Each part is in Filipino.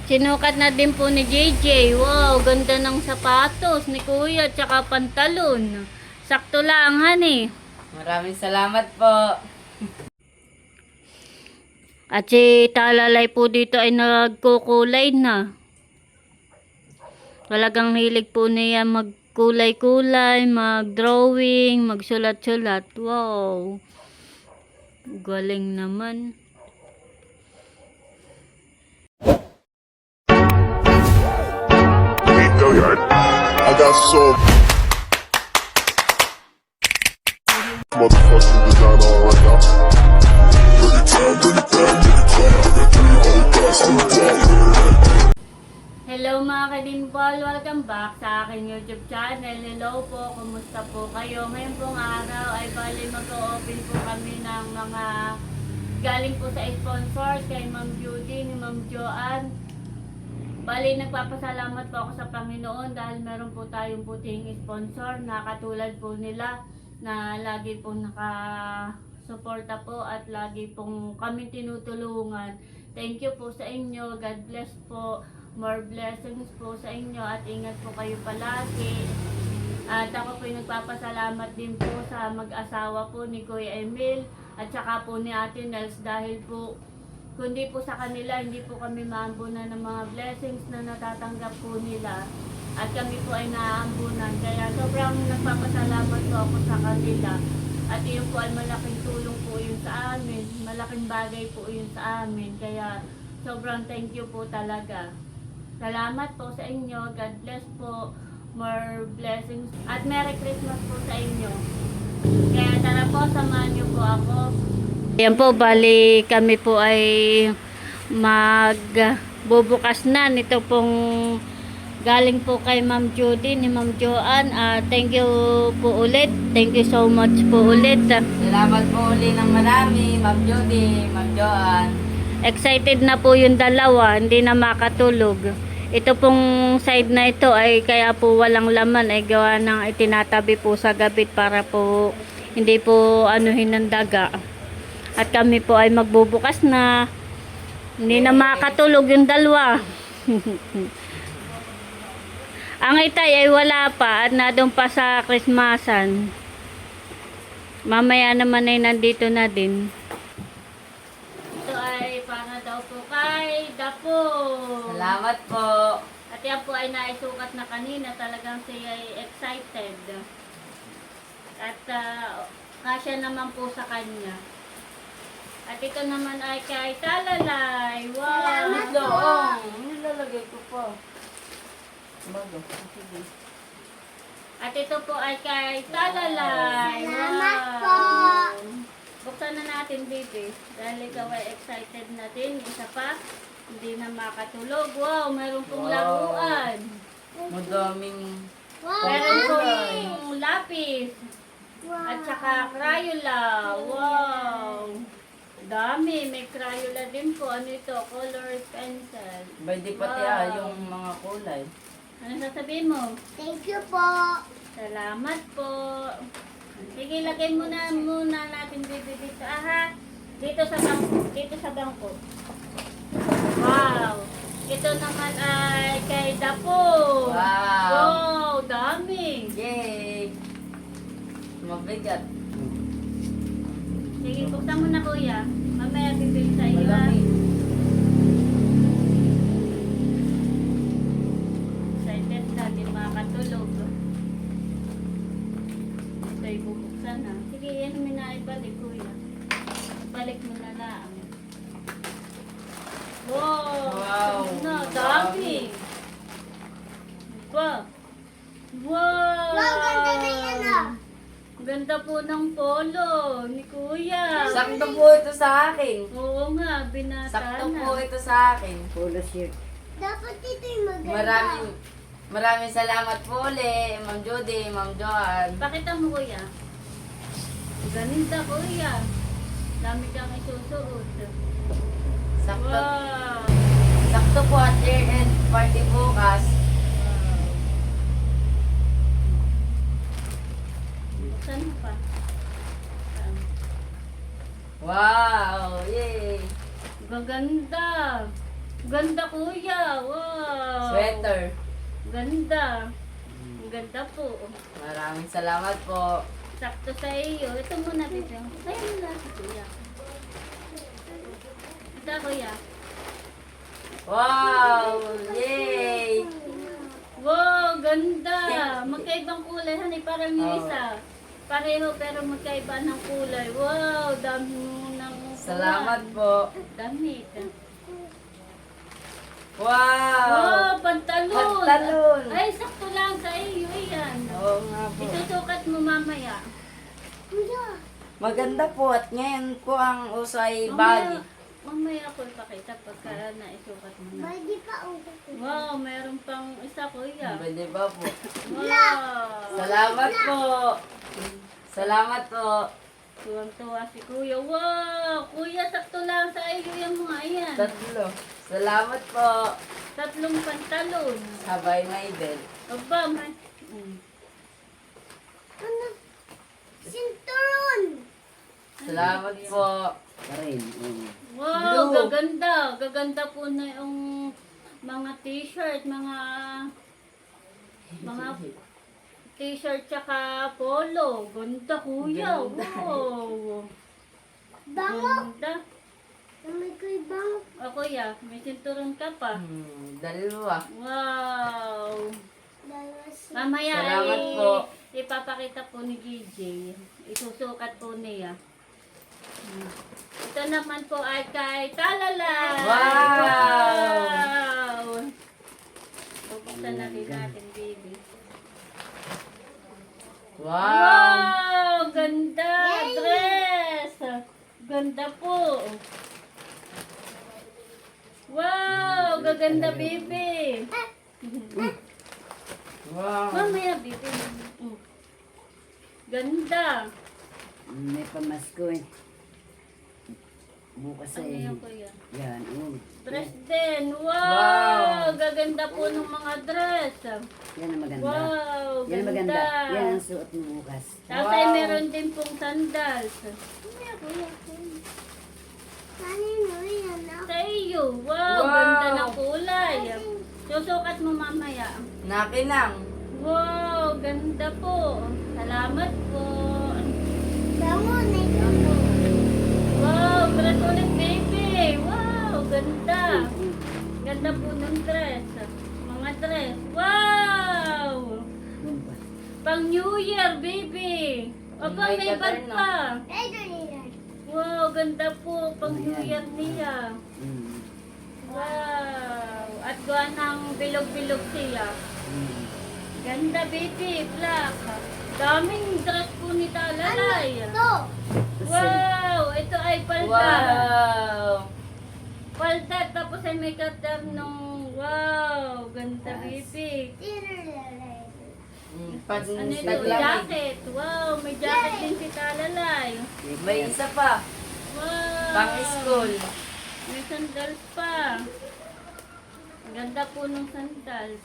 Sinukat na din po ni JJ. Wow, ganda ng sapatos ni Kuya, tsaka pantalon. Sakto lang, honey. Maraming salamat po. At si Talalay po dito ay nagkukulay na. Talagang hilig po niya magkulay-kulay, mag-drawing, magsulat-sulat. Wow. Galing naman. I got so motherfucking design on right now. Bring it down, bring it down, bring it down, bring it down, hold that, hold that. Hello mga kadimbal, welcome back sa aking YouTube channel. Hello po, kumusta po kayo? Ngayon pong araw ay bali mag-o-open po kami ng mga galing po sa sponsors kay Ma'am Judy, ni Ma'am Joanne. Bali, nagpapasalamat po ako sa Panginoon dahil meron po tayong puting sponsor na katulad po nila na lagi pong nakasuporta po at lagi pong kami tinutulungan. Thank you po sa inyo. God bless po. More blessings po sa inyo at ingat po kayo palagi. At ako po nagpapasalamat din po sa mag-asawa po ni Kuya Emil at saka po ni Ate Nels dahil po kundi po sa kanila, hindi po kami maambunan ng mga blessings na natatanggap po nila. At kami po ay naaambunan. Kaya sobrang nagpapasalamat po ako sa kanila. At yun po ay malaking tulong po yun sa amin. Malaking bagay po yun sa amin. Kaya sobrang thank you po talaga. Salamat po sa inyo. God bless po. More blessings. At Merry Christmas po sa inyo. Kaya tara po, samahan niyo po ako. Ayan po, bali kami po ay magbubukas na nito pong galing po kay Ma'am Judy ni Ma'am Joanne. Thank you po ulit. Thank you so much po ulit. Salamat po uli ng marami, Ma'am Judy, Ma'am Joanne. Excited na po yung dalawa, hindi na makatulog. Ito pong side na ito ay kaya po walang laman ay gawa ng itinatabi po sa gabit para po hindi po anuhin ng daga. At kami po ay magbubukas na. Hindi na makatulog yung dalawa. Ang itay ay wala pa at nadong pa sa Christmasan. Mamaya naman ay nandito na din. Ito ay para daw po kay Dapo. Salamat po. At yan po ay naisukat na kanina. Talagang siya ay excited. At kasya naman po sa kanya. At ito naman ay kay Talalay. Wow! Salamat po. Nilalagay ko po. Bago. Sige. At ito po ay kay Talalay. Salamat wow. po. Buksan na natin, baby. Dahil ikaw ay excited na din. Isa pa, hindi na makatulog. Wow, meron pong Wow. laruan. Madaming. Meron pong lapis. At saka Crayola. Wow! Dami. May Crayola din po. Ano ito? Color pencil. Pwede pati Wow. yung mga kulay. Ano sasabihin mo? Thank you po. Salamat po. Sige, lagay muna natin dito. Aha. Dito sa bangko. Dito sa bangko. Wow! Ito naman ay kay Dapo. Wow. Wow! Dami. Yay! Mabigat. Sige, buksan mo na, kuya. Mamaya bibili sa iyo. Ha? Malaki. Excited na, di makatulog. Ito ay bubuksan na. Sige, yan namin na ibalik, kuya. Balik mo na lang. Wow! Wow. Na, dami! Diba? Wow! Wow, ganda na yan ah. Ganda po ng polo ni kuya. Sakto po ito sa akin. Oo nga, binata Sakto na. po ito sa akin. Dapat ito yung maganda. Maraming salamat po uli, Ma'am Judy, Ma'am Joanne. Pakita mo, kuya. Ganita, kuya. Dami kang isusuot. Sakto, Wow! sakto po at year-end party bukas. Buksan mo pa. Wow! Yay! Gaganda. Ganda kuya. Wow. Sweater. Ganda. Ang ganda po. Maraming salamat po. Sakto sa iyo. Ito muna dito. Ayaw mo lahat kuya. Ito kuya. Wow! Yay! Wow, ganda. Magkaibang kulay. Hani, parang yung Oh. isa. Pareho pero magkaiba ng kulay. Wow, dami mo ng Salamat po. Damit. Wow! Wow, pantalon. Pantalon. Ay, sakto lang sa iyo. Ayan. Oo nga po. Itusukat mo mamaya. Kuya, Maganda po at ngayon po ang uso ay Mamaya, body. mamaya ko ipakita pagka naisukat mo na. bagi pa ako. Wow, meron pang isa kuya. Pwede ba po? Wow. Salamat po. Salamat po. Tuwang-tuwa si kuya. Wow, kuya, sakto lang sa iyo yung mga yan. Tatlo. Salamat po. 3 pantalon. Sabay may belt. Aba, may... Ano? Sinturon! Salamat po. Wow, Blue. gaganda. Gaganda po na yung mga t-shirt, mga t-shirt tsaka polo. Ganda kuya. Ganda. Wow. Bango! Ganda. Kamay ko'y bango. O kuya, may sinturon ka pa. Dalawa. Wow. Dalawa si... Mamaya Salamat ay po. ipapakita po ni GJ. Isusukat po niya. Ito naman po ay kay Talala. Wow! Wow! Bubuksan na rin natin, baby. Wow! Wow! Ganda! Dress! Ganda po. Wow! Gaganda, baby. Wow! Mamaya, baby. Ganda. May pamasko eh. Bukas Ano ay yan, kuya? yan. Dress din. Wow! Wow! Gaganda po ng mga dress. Yan ang maganda. Wow! Yan ang maganda. Ganda. Yan ang suot mo bukas. Tapos ay Wow. meron din pong sandals. Kuya, kuya. Kanino yan? Sa iyo. Wow! Wow. Ganda ng kulay. Susukat mo mamaya. Nakinang. Wow! Ganda po. Salamat po. Bango na ito. Wow! Dress ulit, baby. Wow! Ganda. Ganda po ng dress. Mga dress. Wow! Doon pa. Pang New Year, baby. Aba, May may bag katarina. pa. Ito nila. Wow, ganda po. Pang New Year niya. Mm. Wow. At gawa ng bilog-bilog siya. Mm. Ganda, baby. Black. Daming dress po ni Talalay. Ito. Wow. Ito ay palda. Wow! Palda. Tapos ay may katernong. Wow. Ganda, baby. Tiralala. Pag Ano ito? taglamig. Jacket. Wow. May jacket din si Talalay. May isa pa. Wow. Pang school. May sandals pa. Ang ganda po ng sandals.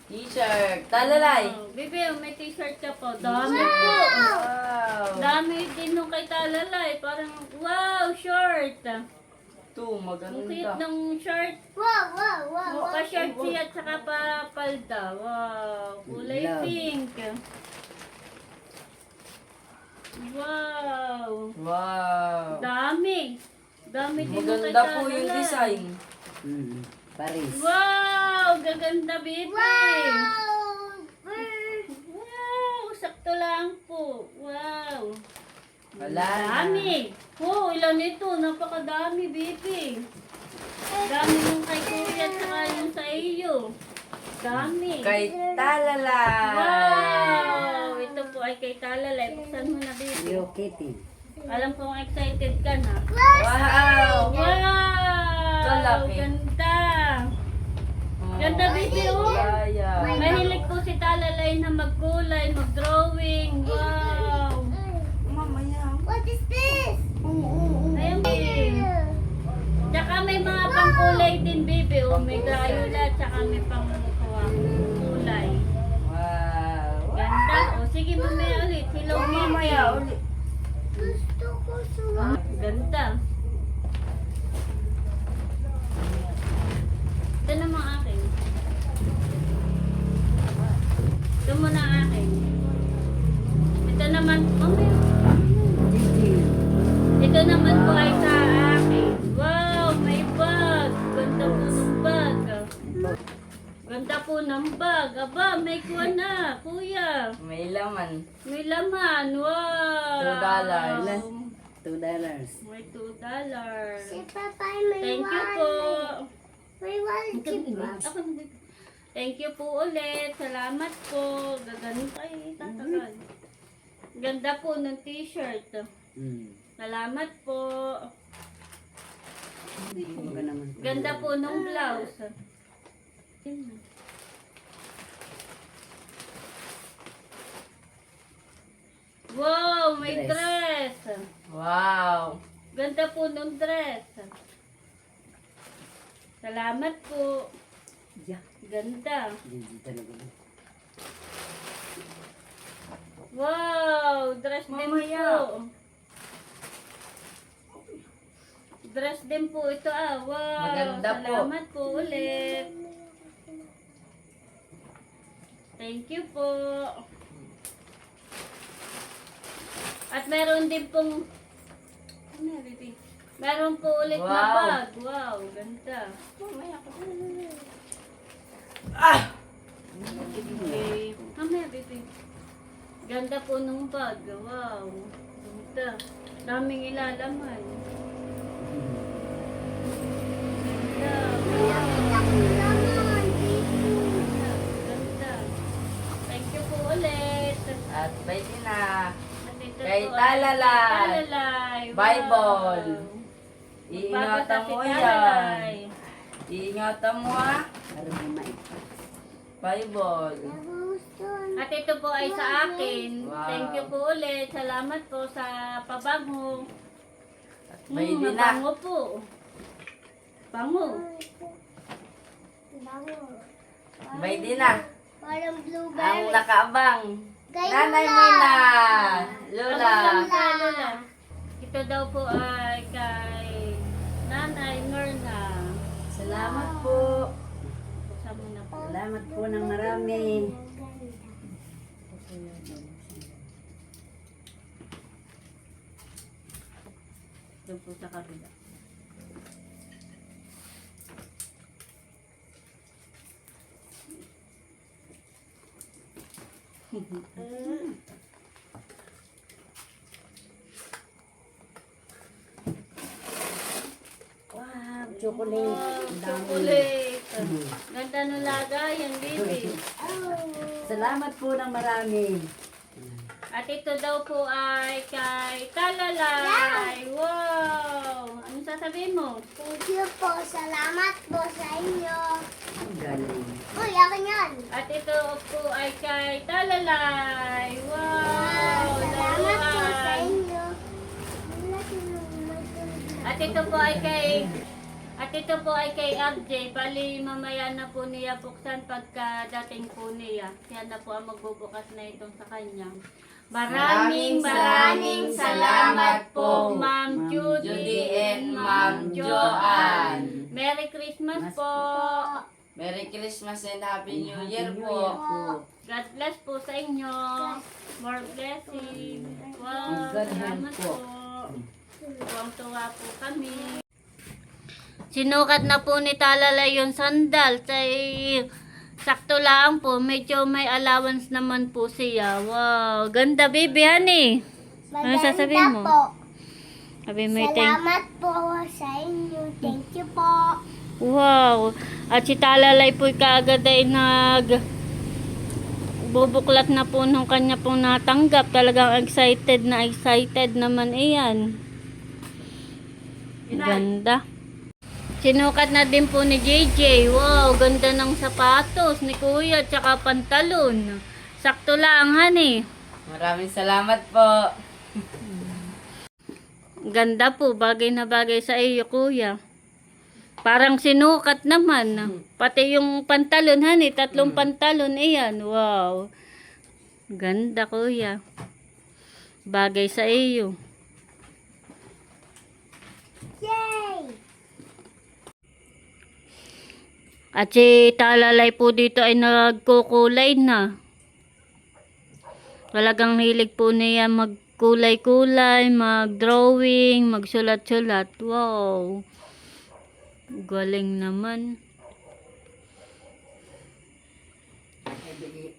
T-shirt. Talalay. Wow. Bibi, may t-shirt ka po. Dami po. Wow! Dami din nung kay Talalay. Parang, wow, short. Ito, Ang cute maganda. ng shirt. Wow, wow, wow, wow. Pa-shirt siya at saka pa-palda. Wow, kulay Love. pink. Wow. Wow! Dami. Dami din nung kay Maganda po yung Talalay. design. Mm. Paris. Wow! Gaganda, baby! Wow. Bird. Wow! Sakto lang po. Wow! Wala na. Dami! Oh, ilan ito? Napakadami, baby! Dami yung kay kuya at saka yung sa iyo. Dami! Kay Talalay. Wow! Ito po ay kay Talalay. Buksan mo na, baby. Hello Kitty. Alam kong excited ka na. Wow! Wow! Kalaki. Ganda! Ganda, baby, oh! Kaya. Mahilig po si Talalay na magkulay, mag-drawing. Wow! Mamaya. What is this? Ayun, baby. Tsaka may mga pangkulay din, baby. Oh, may violet, tsaka may pangkulay. Wow! Ganda. O, sige, mamaya ulit. Hello, Mamaya ulit. Gusto ko sa... Ganda. Ganda po ng bag. Aba, may kuha na, kuya. May laman. May laman. Wow. $2. $2. May $2. Si Papa may Thank you po. May wallet si Papa. Ako na. Thank you po ulit. Salamat po. Gagano kayo. Tatagal. Ganda po ng t-shirt. Salamat po. Huwag naman. Ganda po ng blouse. Wow, may dress. Wow. Ganda po ng dress. Salamat po. Yeah. Ganda. Hindi talaga. Wow, dress din Mamaya. po. Dress din po ito Wow, Maganda po. salamat po ulit. Thank you po. At meron din pong meron po ulit na Wow. bag. Wow, ganda. Okay. Mamaya, baby. Ganda po nung bag. Wow. Ganda. Daming ilalaman. Ganda. Ganda. Thank you po ulit. At pwede na. At ito Kay po ay Talalay. kay Talalay. Wow. Bible. Iingatan Magbabasa mo si yan. Talalay. Iingatan mo ha. Para di maipa. Bible. At ito po ay sa akin. Wow. Thank you po ulit. Salamat po sa pabango. At pwede na. Mabango po. Bango. Pwede na. Parang Ang blueberry. nakaabang. Kay Nanay Lola. Mina. Ang Lola. lang kay Lola. Ito daw po ay kay Nanay Norna. Salamat po. Buksan mo na po. Salamat po ng marami. Doon po sa kabila. Wow, chocolate. Ang dami. Chocolate. Ganda ng lagayan, baby. Salamat po ng marami. At ito daw po ay kay Talalay. Wow! Ano sasabihin mo? Thank you po. Salamat po sa inyo. Ang galing. Uy, akin yan. At ito po ay kay Talalay. Wow! Salamat po sa Dalawan. inyo. At ito po ay kay RJ. Bali, mamaya na po niya buksan pagka dating po niya. Siya na po ang magbubukas na itong sa kanya. Maraming salamat po, Ma'am Judy Judy and and Ma'am Ma'am Joanne. Merry Christmas po. Merry Christmas and Happy New Year New po. Year po. God bless po sa inyo. More blessing. Wow, God salamat help po. po. Tuwang-tuwa po kami. Sinukat na po ni Talalay yung sandal. Sakto lang po. Medyo may allowance naman po siya. Wow. Ganda, baby, honey. Ano sasabihin mo? po. Sabi mo, thank Salamat po sa inyo. Thank you po. Wow. At si Talalay po kaagad ay bubuklat na po nung kanya pong natanggap. Talagang excited naman iyan. Ganda. Sinukat na din po ni JJ. Wow, ganda ng sapatos ni Kuya at saka pantalon. Sakto lang, honey. Maraming salamat po. Ganda po, bagay na bagay sa iyo, Kuya. Parang sinukat naman. Pati yung pantalon, honey. 3 pantalon, iyan. Wow. Ganda, Kuya. Bagay sa iyo. Yay! At si Talalay po dito ay nagkukulay na. Talagang hilig po niya magkulay-kulay, mag-drawing, magsulat-sulat. Wow. Galing naman.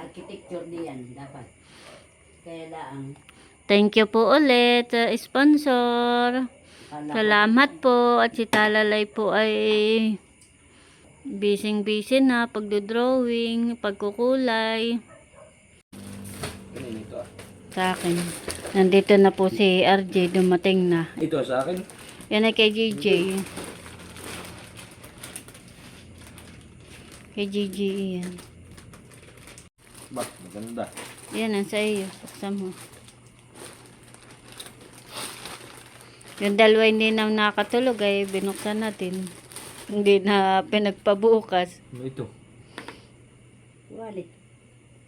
architecture diyan dapat. Kaya lang, Thank you po ulit sa sponsor. Salamat po. At si Talalay po ay busy na pagdodrawing, pagkukulay. Kanina ito ah. Sa akin. Nandito na po si RJ, dumating na. Ito sa akin. Yan ay kay GJ. Kay GJ yan. Ba, maganda. Yan ang sa iyo. Buksan mo. Yung dalawa hindi na nakatulog ay binuksan natin. Hindi na pinagpabukas. Ano ito? wallet.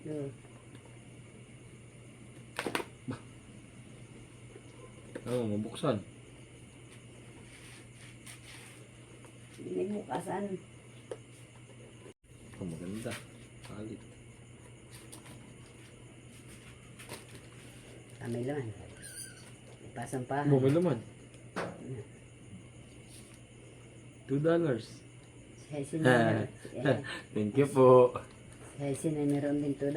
No. Oo, mabuksan. May bukasan. Oh, maganda. Kalit. May laman. Ipasang pa. Oh, may laman. $2. Sa na, Thank you po. sa na meron din $2.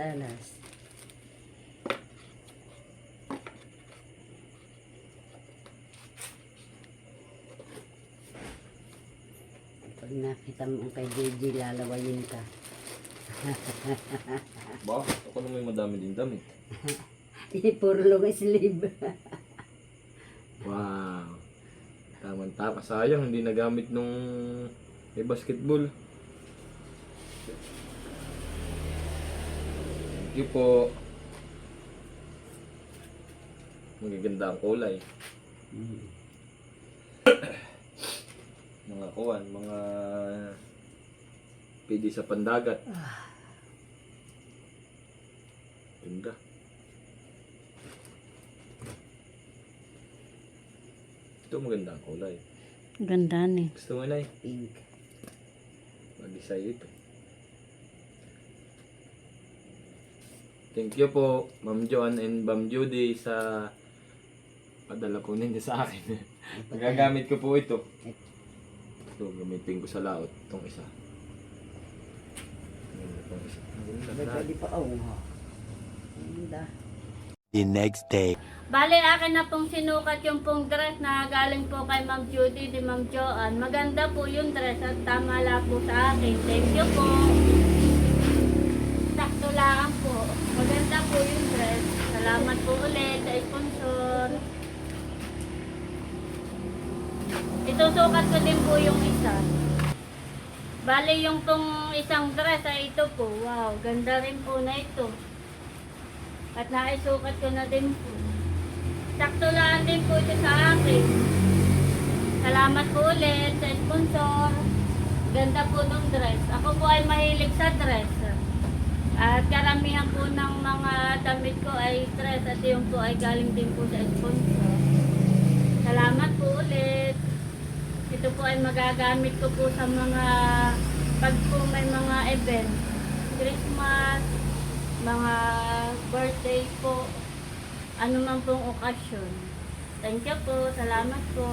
Pag nakita mo ang kay JJ, lalawayin ka. Ba, ako naman may madami din damit. Puro long sleeve. Wow. Tama-tama. Sayang, hindi nagamit nung may basketball. Thank you po. Magaganda ang kulay. Mga kuwan, mga pwede sa pandagat. Ganda. Ito maganda ang kulay. Ganda ni. Gusto mo na eh. Pink. Mag-decide ito. Thank you po, Ma'am Joan and Ma'am Judy sa padala po ninyo sa akin. Magagamit ko po ito. Ito, gamitin ko sa laot. Itong isa. Itong isa. Pwede pa. Oh. Ganda. The next day. Bale, akin na pong sinukat yung pong dress na galing po kay Ma'am Judy di Ma'am Joan. Maganda po yung dress at tama lang po sa akin. Thank you po. Sakto lang po. Maganda po yung dress. Salamat po ulit sa sponsor. Itusukat ko din po yung isa. Bale, yung pong isang dress ay ito po. Wow, ganda rin po na ito. At naisukat ko na din po. Sakto lang din po ito sa akin. Salamat po ulit sa sponsor. Ganda po ng dress. Ako po ay mahilig sa dress. At karamihan po ng mga damit ko ay dress. At yung po ay galing din po sa sponsor. Salamat po ulit. Ito po ay magagamit ko po sa mga pag po may mga event. Christmas, mga birthday po. Ano man pong okasyon. Thank you po. Salamat po.